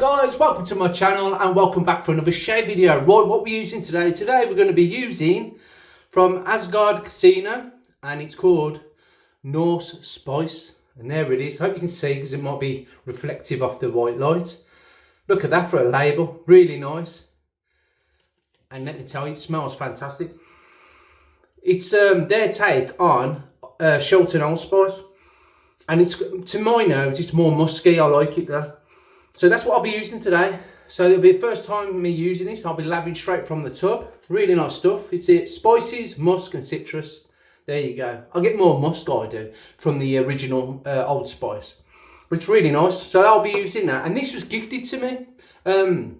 guys, welcome to my channel and welcome back for another shave video. Right, what we're using today? Today we're going to be using from Asgaard Casino and it's called Norse Spice. And there it is. I hope you can see because it might be reflective off the white light. Look at that for a label, really nice. And let me tell you, it smells fantastic. It's their take on Shelton Allspice. And it's, to my nose, it's more musky. I like it though. So that's what I'll be using today. So it'll be the first time me using this. I'll be laving straight from the tub. Really nice stuff. It's spices, musk and citrus. There you go. I get more musk, I do, from the original Old Spice. But it's really nice. So I'll be using that. And this was gifted to me.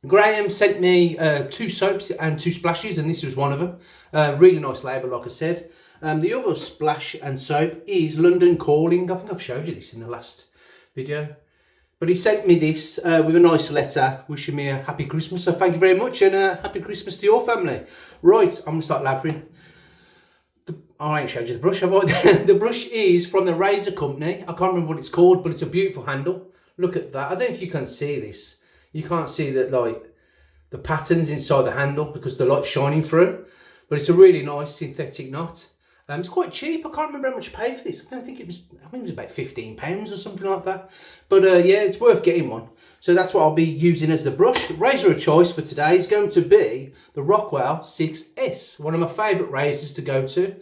Graham sent me 2 soaps and 2 splashes, and this was one of them. Really nice label, like I said. The other splash and soap is London Calling. I think I've showed you this in the last video. But he sent me this with a nice letter wishing me a happy Christmas. So thank you very much and happy Christmas to your family. Right, I'm going to start lavering. I ain't showed you the brush, have I? The brush is from the Razor Company. I can't remember what it's called, but it's a beautiful handle. Look at that. I don't know if you can see this. You can't see that, like, the patterns inside the handle because the light's shining through. But it's a really nice synthetic knot. It's quite cheap. I can't remember how much I paid for this. I think it was about £15 or something like that. But yeah, it's worth getting one. So that's what I'll be using as the brush. Razor of choice for today is going to be the Rockwell 6S. One of my favourite razors to go to.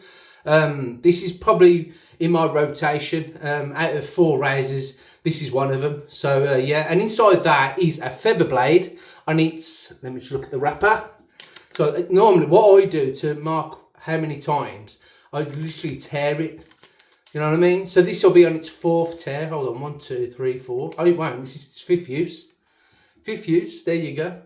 This is probably in my rotation. Out of 4 razors, this is one of them. So yeah, and inside that is a feather blade. And it's, let me just look at the wrapper. So normally what I do to mark how many times, I literally tear it. You know what I mean? So this will be on its 4th tear. Hold on, 1, 2, 3, 4. Oh, it won't. This is its 5th use. 5th use. There you go.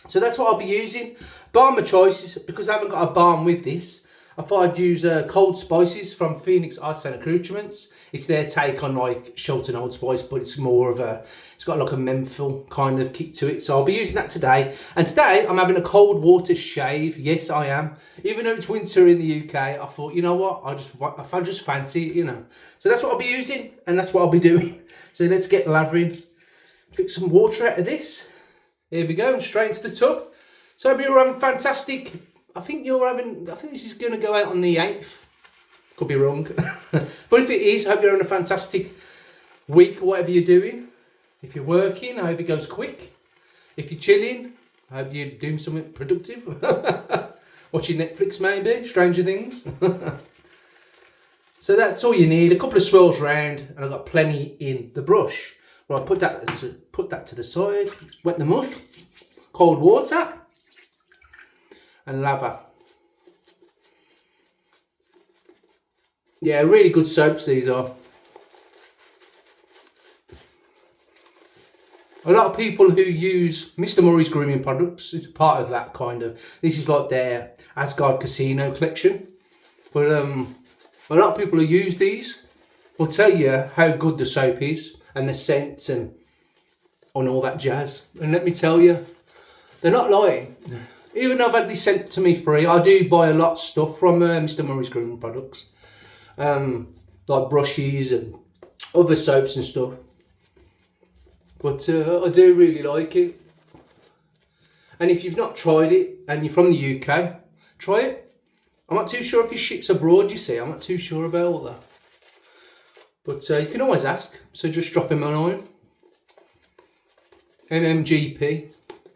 So that's what I'll be using. Balm of choice, because I haven't got a balm with this, I thought I'd use Cold Spices from Phoenix Arts and Accoutrements. It's their take on like Shelton Old Spice, but it's more of a, it's got like a menthol kind of kick to it. So I'll be using that today. And today I'm having a cold water shave. Yes, I am. Even though it's winter in the UK, I thought, you know what, I just fancy it, you know. So that's what I'll be using and that's what I'll be doing. So let's get lavering. Get some water out of this. Here we go, and straight into the tub. So I'll be having fantastic. I think this is going to go out on the 8th. Could be wrong. But if it is, I hope you're having a fantastic week or whatever you're doing. If you're working, I hope it goes quick. If you're chilling, I hope you're doing something productive. Watching Netflix maybe, Stranger Things. So that's all you need. A couple of swirls round and I've got plenty in the brush. Well, I'll put that to the side. Wet the mud. Cold water. And lather. Yeah, really good soaps these are. A lot of people who use Mr. Murray's grooming products, it's part of that kind of, this is like their Asgard Casino collection. But a lot of people who use these will tell you how good the soap is and the scents and all that jazz. And let me tell you, they're not lying. Even though I've had this sent to me free, I do buy a lot of stuff from Mr. Murray's grooming products. Like brushes and other soaps and stuff. But I do really like it. And if you've not tried it and you're from the UK, try it. I'm not too sure if it ships abroad, you see. I'm not too sure about all that. But you can always ask. So just drop him a line. MMGP.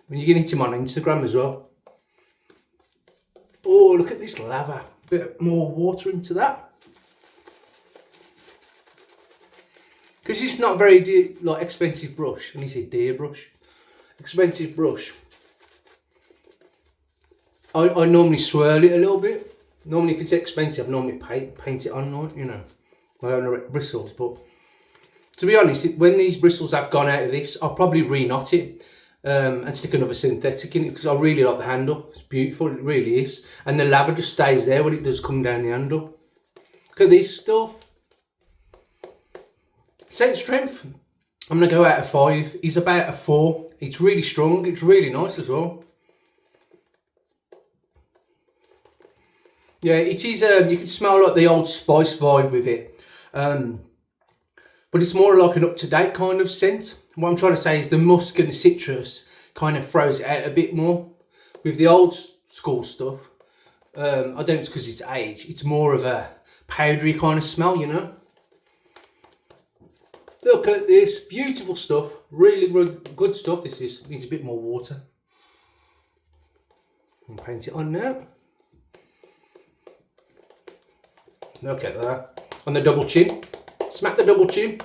And you can hit him on Instagram as well. Oh, look at this lather. Bit more water into that. Because it's not very dear, like expensive brush. And he said dear brush. Expensive brush. I normally swirl it a little bit. Normally if it's expensive, I normally paint it on, like, you know, my own bristles. But to be honest, when these bristles have gone out of this, I'll probably re-knot it. And stick another synthetic in it because I really like the handle. It's beautiful, it really is. And the lather just stays there when it does come down the handle. Look at this stuff. Scent strength, I'm going to go out of 5. It's about a 4. It's really strong, it's really nice as well. Yeah, it is, you can smell like the Old Spice vibe with it. But it's more like an up-to-date kind of scent. what I'm trying to say is the musk and the citrus kind of throws it out a bit more. With the old school stuff, I don't know, it's because it's age, it's more of a powdery kind of smell, you know. Look at this, beautiful stuff, really good stuff. This needs a bit more water. And paint it on now. Look at that, on the double chin, smack the double chin.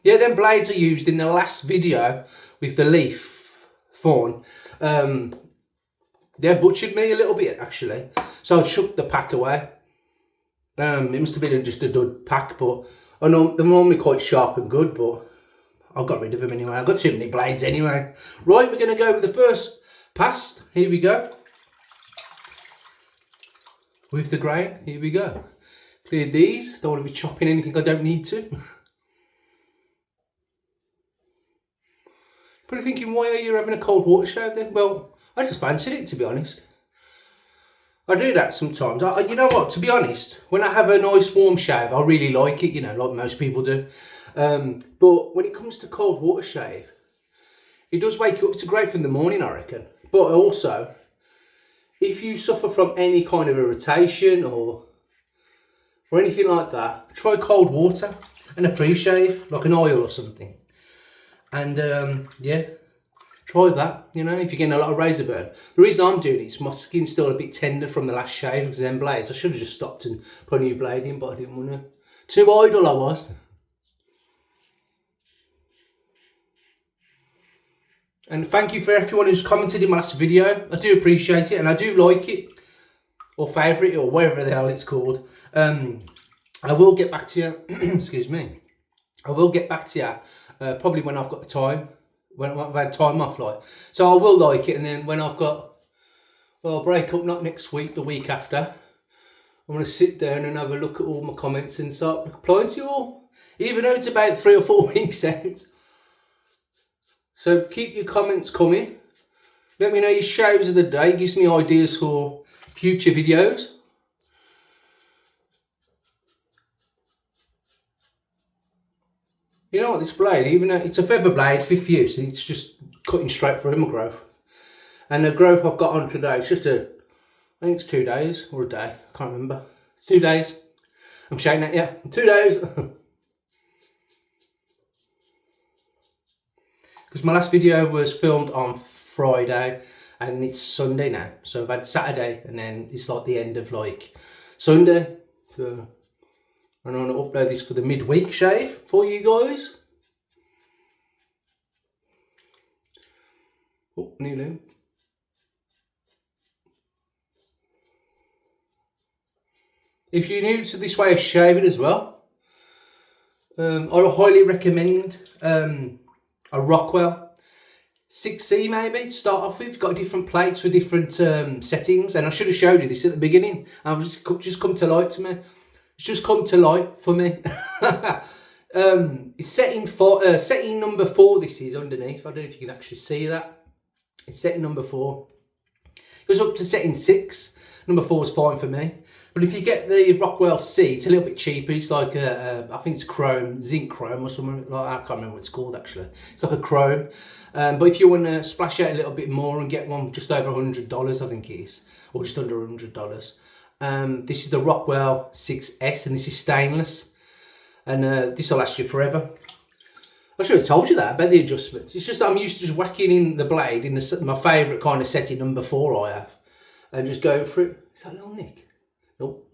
Yeah, them blades are used in the last video with the leaf thorn. They butchered me a little bit actually, so I shook the pack away. It must have been just a dud pack, but I know they're normally quite sharp and good, but I got rid of them anyway. I've got too many blades anyway. Right, we're going to go with the first pass. Here we go. With the grain, here we go. Clear these. Don't want to be chopping anything I don't need to. But I'm thinking, why are you having a cold water shower then? Well, I just fancied it, to be honest. I do that sometimes. You know what, to be honest, when I have a nice warm shave, I really like it, you know, like most people do. But when it comes to cold water shave, it does wake you up. It's great for in the morning, I reckon. But also, if you suffer from any kind of irritation or anything like that, try cold water and a pre-shave, like an oil or something. And yeah, try that, you know, if you're getting a lot of razor burn. The reason I'm doing it is my skin's still a bit tender from the last shave because them blades. I should have just stopped and put a new blade in, but I didn't want to. Too idle I was. And thank you for everyone who's commented in my last video. I do appreciate it and I do like it. Or favourite it or whatever the hell it's called. I will get back to you. Excuse me. I will get back to you probably when I've got the time. When I've had time off, like. So I will like it, and then when I've got, well, I'll break up not next week, the week after. I'm going to sit down and have a look at all my comments and start replying to you all. Even though it's about 3 or 4 weeks out. So keep your comments coming. Let me know your shaves of the day. It gives me ideas for future videos. You know what, this blade, even though it's a feather blade, 5th use, it's just cutting straight through my growth. And the growth I've got on today, it's just I think it's 2 days or a day, I can't remember. It's 2 days. I'm shouting at you, 2 days. Because my last video was filmed on Friday and it's Sunday now. So I've had Saturday and then it's like the end of like Sunday. So and I'm going to upload this for the midweek shave for you guys. Oh, nearly. If you're new to this way of shaving as well, I highly recommend a Rockwell 6C maybe to start off with. Got different plates for different settings, and I should have showed you this at the beginning. I've just come to light to me. It's just come to light for me. It's setting number 4. This is underneath. I don't know if you can actually see that. It's setting number 4. It goes up to setting 6. Number 4 is fine for me. But if you get the Rockwell C, it's a little bit cheaper. It's like I think it's chrome, zinc chrome or something like that. I can't remember what it's called actually. It's like a chrome. But if you want to splash out a little bit more and get one just over $100, I think it is, or just under $100. This is the Rockwell 6S and this is stainless. And this will last you forever. I should have told you that about the adjustments. It's just I'm used to just whacking in the blade in my favourite kind of setting, number 4 I have. And just going through. Is that little Nick? Nope.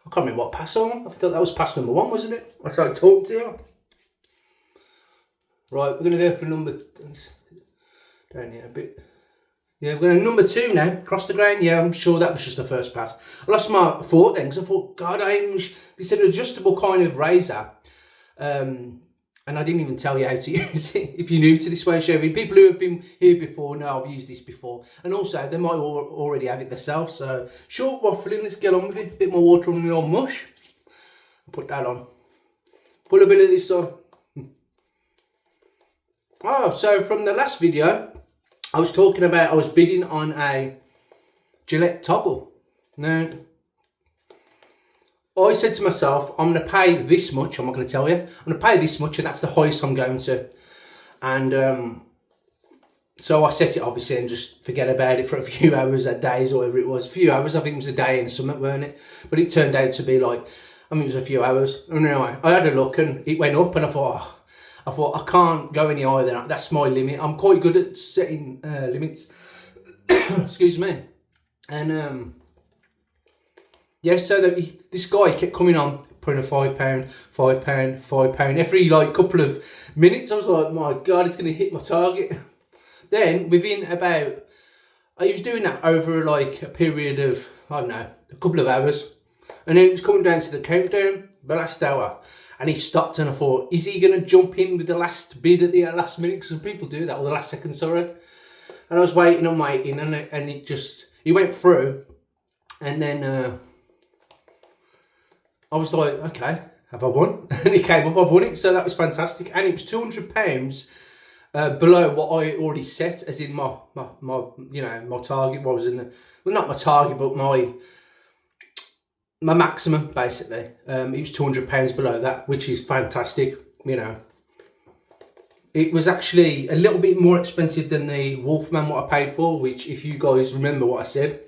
I can't remember what pass I'm on. I thought that was pass number 1, wasn't it? I started talking to you. Right, we're going to go for number... down here a bit. Yeah, we're going to number 2 now. Cross the grain. Yeah, I'm sure that was just the first pass. I lost my thought then because I thought, God, it's an adjustable kind of razor. And I didn't even tell you how to use it. If you're new to this way of shaving, people who have been here before know I've used this before. And also, they might already have it themselves. So, short waffling, let's get on with it. A bit more water on the old mush. Put that on. Put a bit of this on. Oh, so from the last video, I was talking about I was bidding on a Gillette toggle. Now, I said to myself, I'm going to pay this much. I'm not going to tell you. I'm going to pay this much, and that's the highest I'm going to. And so I set it obviously and just forget about it for a few hours, a days, or whatever it was. A few hours, I think it was a day and something, weren't it? But it turned out to be like, I mean, it was a few hours. And anyway, I had a look and it went up, and I thought, I can't go any higher than that. That's my limit. I'm quite good at setting limits. Excuse me. And yeah, so this guy kept coming on, putting a £5, £5, £5 every like couple of minutes. I was like, my God, it's going to hit my target. Then within about, he was doing that over like a period of, I don't know, a couple of hours. And then it was coming down to the countdown, the last hour. And he stopped, and I thought, is he going to jump in with the last bid at the last minute? Because some people do that, or the last second, sorry. And I was waiting and waiting, and it just, he went through. And then I was like, okay, have I won? And he came up, I've won it. So that was fantastic. And it was £200 below what I already set, as in my you know, my target. What was in the, well, not my target, but my maximum, basically. It was £200 below that, which is fantastic. You know, it was actually a little bit more expensive than the Wolfman what I paid for, which, if you guys remember what I said,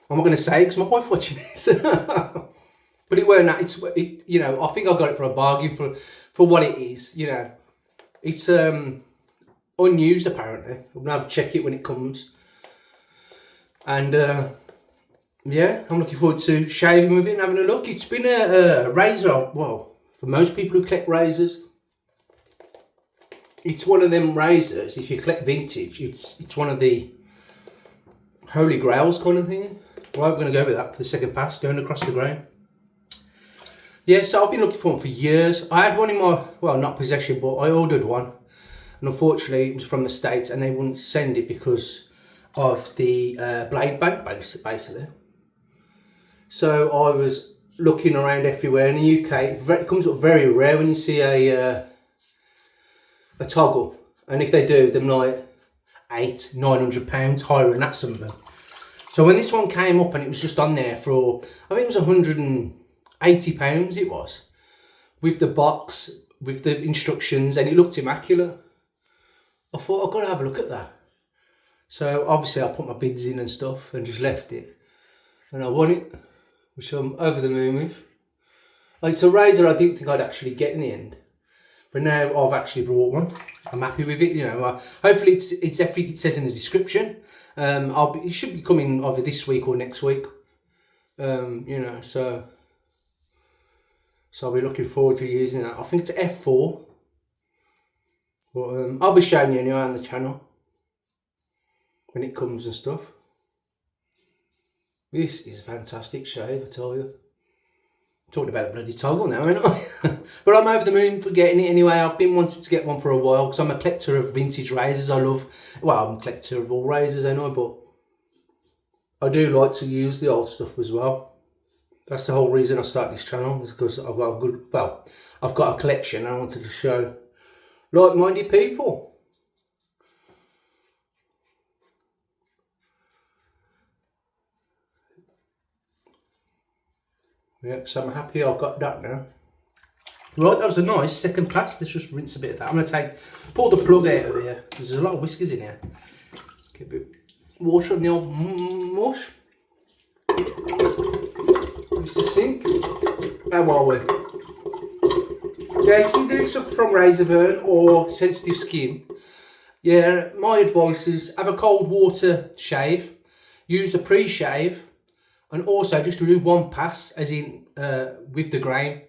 I'm not going to say because my wife watching this. But it weren't that. You know, I think I got it for a bargain for what it is. You know, it's unused apparently. I'm gonna have to check it when it comes. And yeah, I'm looking forward to shaving with it and having a look. It's been a razor. Well, for most people who collect razors, it's one of them razors. If you collect vintage, it's one of the holy grails kind of thing. Right, we're going to go with that for the second pass, going across the grain. Yeah, so I've been looking for one for years. I had one in my, well, not possession, but I ordered one. And unfortunately, it was from the States, and they wouldn't send it because of the blade bank, basically. So I was looking around everywhere. In the UK, it comes up very rare when you see a toggle. And if they do, they're like £800-900 higher than that, some of them. So when this one came up and it was just on there for, I think it was £180 it was, with the box, with the instructions, and it looked immaculate. I thought, I've got to have a look at that. So obviously I put my bids in and stuff and just left it. And I won it, which I'm over the moon with. Like, it's a razor I didn't think I'd actually get in the end. But now I've actually brought one. I'm happy with it, you know. Hopefully it's everything it says in the description. It should be coming either this week or next week. You know, so I'll be looking forward to using that. I think it's F4. But I'll be showing you anyway on the channel when it comes and stuff. This is a fantastic shave, I tell you. Talking about a bloody toggle now, ain't I? But I'm over the moon for getting it anyway. I've been wanting to get one for a while because I'm a collector of vintage razors. I love, well, I'm a collector of all razors anyway, but I do like to use the old stuff as well. That's the whole reason I started this channel, is because I've got a good, well, I've got a collection. I wanted to show like-minded people. Yeah, so I'm happy I've got that now. Right, that was a nice second pass. Let's just rinse a bit of that. I'm going to pull the plug out of here. There's a lot of whiskers in here. Get a bit of water on the old mush. Use the sink. How are we? Yeah, if you do suffer from razor burn or sensitive skin, yeah, my advice is have a cold water shave, use a pre-shave, and also just to do one pass, as in with the grain,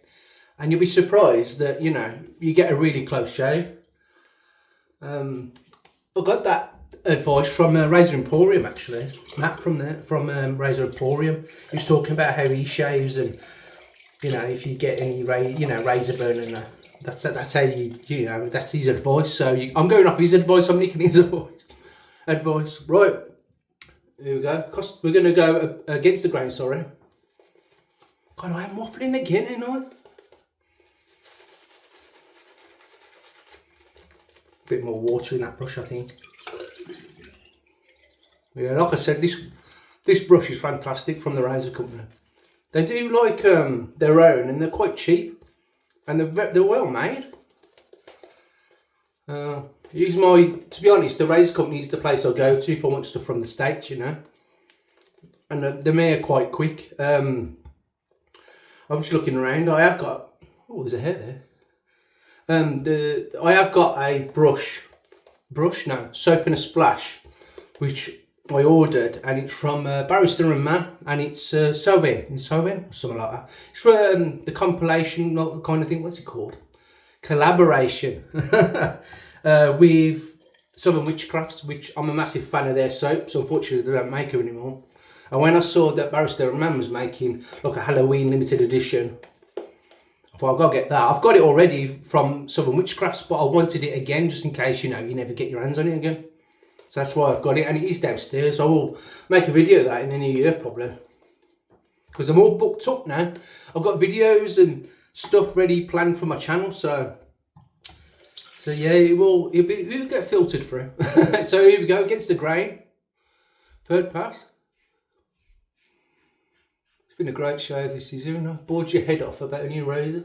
and you'll be surprised that, you know, you get a really close shave. I got that advice from Razor Emporium, actually. Matt from Razor Emporium, he was talking about how he shaves, and you know, if you get any razor burn, and that's how you know, that's his advice. So I'm going off his advice. I'm nicking his advice. Right. Here we go. We're going to go against the grain, sorry. God, I am waffling again, ain't I? A bit more water in that brush, I think. Yeah, like I said, this brush is fantastic from the razor company. They do like their own, and they're quite cheap, and they're well made. To be honest, the razor company is the place I go to if I want stuff from the States, you know. And they're made quite quick. I'm just looking around. I have got, oh, there's a hair there. I have got a soap and a splash, which I ordered, and it's from Barrister and Man, and it's Sowen or something like that. It's for the compilation kind of thing. What's it called? Collaboration with Southern Witchcrafts, which I'm a massive fan of their soaps. Unfortunately, they don't make them anymore. And when I saw that Barrister and Man was making like a Halloween limited edition, I thought I've got to get that. I've got it already from Southern Witchcrafts, but I wanted it again just in case, you know, you never get your hands on it again. So that's why I've got it, and it is downstairs. I will make a video of that in the new year probably, because I'm all booked up now. I've got videos and stuff ready planned for my channel, so yeah, it'll get filtered through. So here we go, against the grain, third pass. It's been a great show this season. I've bored your head off about a new razor.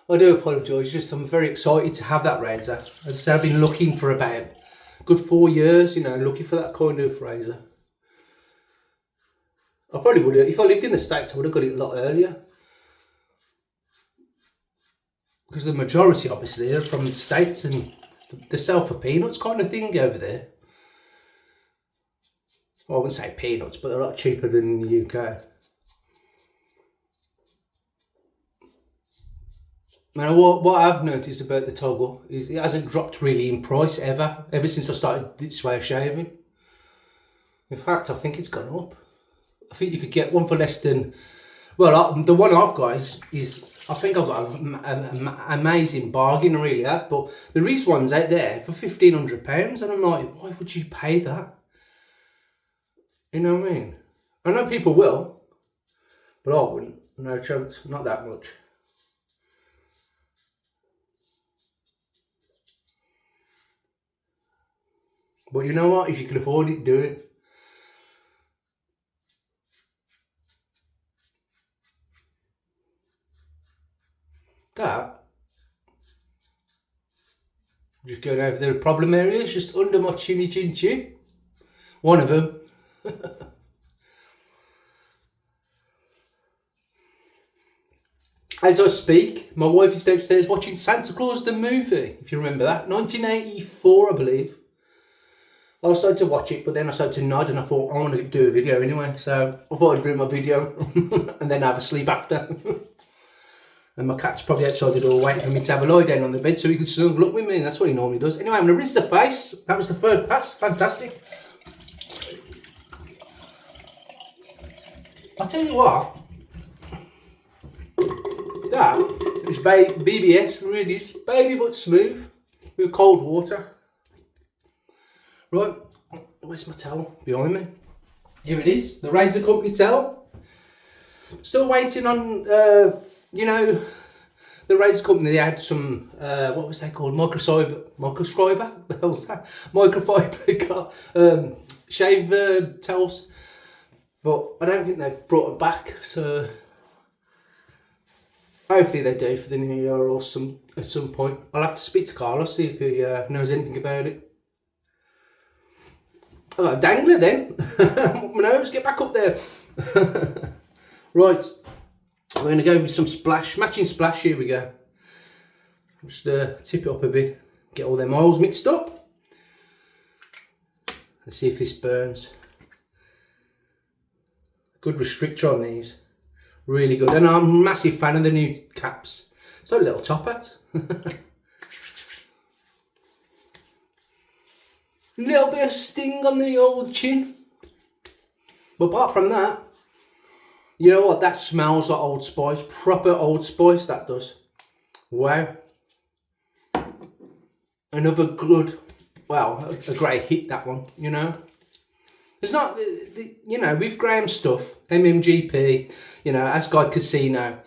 I do apologise, just I'm very excited to have that razor. As I said, I've been looking for about a good 4 years, you know, looking for that kind of razor. I probably would have, if I lived in the States, I would have got it a lot earlier. Because the majority, obviously, are from the States, and they sell for peanuts kind of thing over there. Well, I wouldn't say peanuts, but they're a lot cheaper than in the UK. Now, what I've noticed about the toggle is it hasn't dropped really in price ever since I started this way of shaving. In fact, I think it's gone up. I think you could get one for less than, well, the one I've got is I think I've got an amazing bargain, I really have, but there is ones out there for £1,500, and I'm like, why would you pay that? You know what I mean? I know people will, but I wouldn't. No chance, not that much. But you know what? If you can afford it, do it. That. Just going over the problem areas, just under my chinny chin chin. One of them. As I speak, my wife is downstairs watching Santa Claus the movie, if you remember that. 1984, I believe. I started to watch it, but then I started to nod, and I thought, I want to do a video anyway. So I thought I'd do my video and then have a sleep after. And my cat's probably outside the door waiting for me to have a lie down on the bed so he could snuggle up with me. That's what he normally does. Anyway, I'm going to rinse the face. That was the third pass. Fantastic. I'll tell you what. That is BBS, really is baby but smooth with cold water. Right, where's my towel? Behind me. Here it is, the Razor Company towel. Still waiting on, you know, the Razor Company. They had some, what was they called? Microfiber? The hell's that? Microfiber shave towels. But I don't think they've brought it back, so hopefully they do for the new year or at some point. I'll have to speak to Carlos, see if he knows anything about it. I got a dangler then. My nose, get back up there. Right, we're going to go with some splash, matching splash. Here we go. Just tip it up a bit, get all them oils mixed up. Let's see if this burns. Good restrictor on these, really good. And I'm a massive fan of the new caps. It's like a little top hat. Little bit of sting on the old chin. But apart from that, you know what? That smells like Old Spice. Proper Old Spice, that does. Wow. Another good, well, a great hit, that one, you know. There's not, you know, with Graham stuff, MMGP, you know, Asgaard Casino,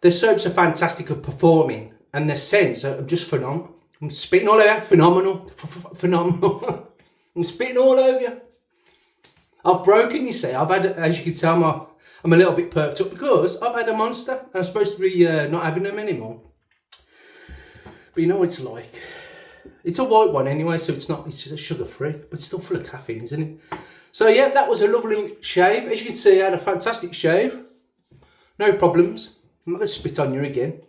their soaps are fantastic at performing, and their scents are just phenomenal. I'm spitting all over you. Phenomenal. Phenomenal. I'm spitting all over you. I've broken, you see. I've had, as you can tell, I'm a little bit perked up because I've had a monster. I'm supposed to be not having them anymore. But you know what it's like. It's a white one anyway, so it's sugar free, but it's still full of caffeine, isn't it? So yeah, that was a lovely shave. As you can see, I had a fantastic shave. No problems. I'm not going to spit on you again.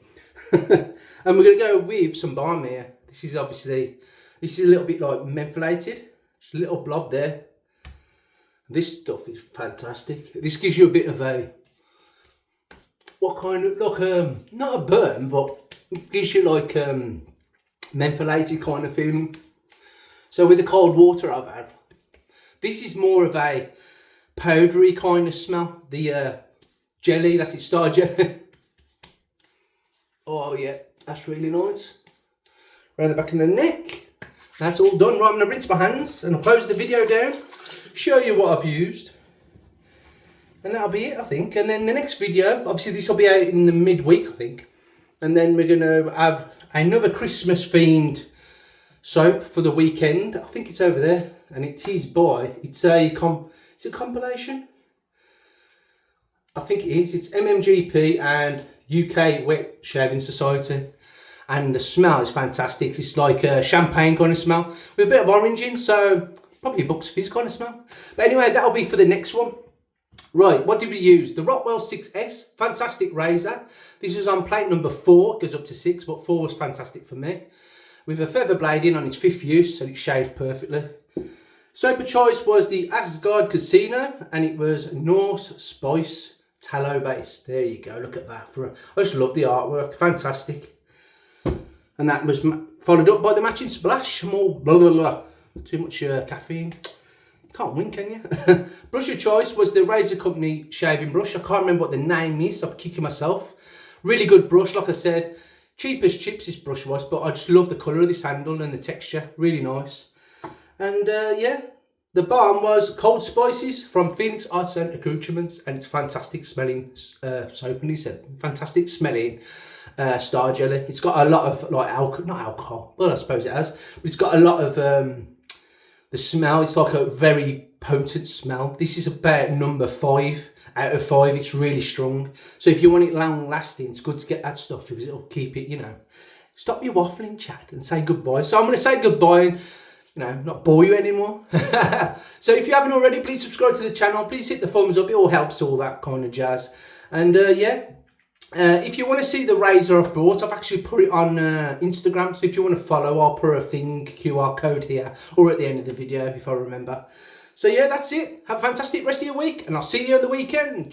And we're going to go with some balm here. This is a little bit like mentholated. Just a little blob there. This stuff is fantastic. This gives you a bit of a, what kind of, like, not a burn, but it gives you like mentholated kind of feeling. So with the cold water I've had, this is more of a powdery kind of smell. The jelly, that's it, star jelly. Oh yeah, that's really nice. Around the back of the neck. That's all done. Right, I'm going to rinse my hands and I'll close the video down. Show you what I've used. And that'll be it, I think. And then the next video, obviously this will be out in the midweek, I think. And then we're going to have another Christmas themed soap for the weekend. I think it's over there. And it is by, it's a compilation? I think it is. It's MMGP and UK Wet Shaving Society. And the smell is fantastic. It's like a champagne kind of smell with a bit of orange in, so probably a Bucks Fizz kind of smell. But anyway, that'll be for the next one. Right, what did we use? The Rockwell 6S, fantastic razor. This was on plate number 4, goes up to 6, but 4 was fantastic for me. With a feather blade in on its 5th use, and it shaves perfectly. Soap of choice was the Asgaard Casino, and it was Norse Spice tallow based. There you go, look at that. I just love the artwork, fantastic. And that was followed up by the matching splash. More blah blah blah. Too much caffeine. Can't win, can you? Brush of choice was the Razor Company shaving brush. I can't remember what the name is, so I'm kicking myself. Really good brush, like I said. Cheap as chips this brush was, but I just love the colour of this handle and the texture. Really nice. And yeah, the balm was Cold Spices from Phoenix Arts and Accoutrements, and it's fantastic smelling soap, and he said fantastic smelling star jelly. It's got a lot of like not alcohol, well I suppose it has, but it's got a lot of the smell. It's like a very potent smell. This is about number 5 out of 5. It's really strong, so if you want it long lasting, it's good to get that stuff because it'll keep it, you know. Stop your waffling, chat, and say goodbye. So I'm going to say goodbye and, you know, not bore you anymore. So if you haven't already, please subscribe to the channel. Please hit the thumbs up. It all helps, all that kind of jazz. And yeah, if you want to see the razor I've bought, I've actually put it on Instagram. So if you want to follow, I'll put a QR code here or at the end of the video if I remember. So yeah, that's it. Have a fantastic rest of your week, and I'll see you on the weekend.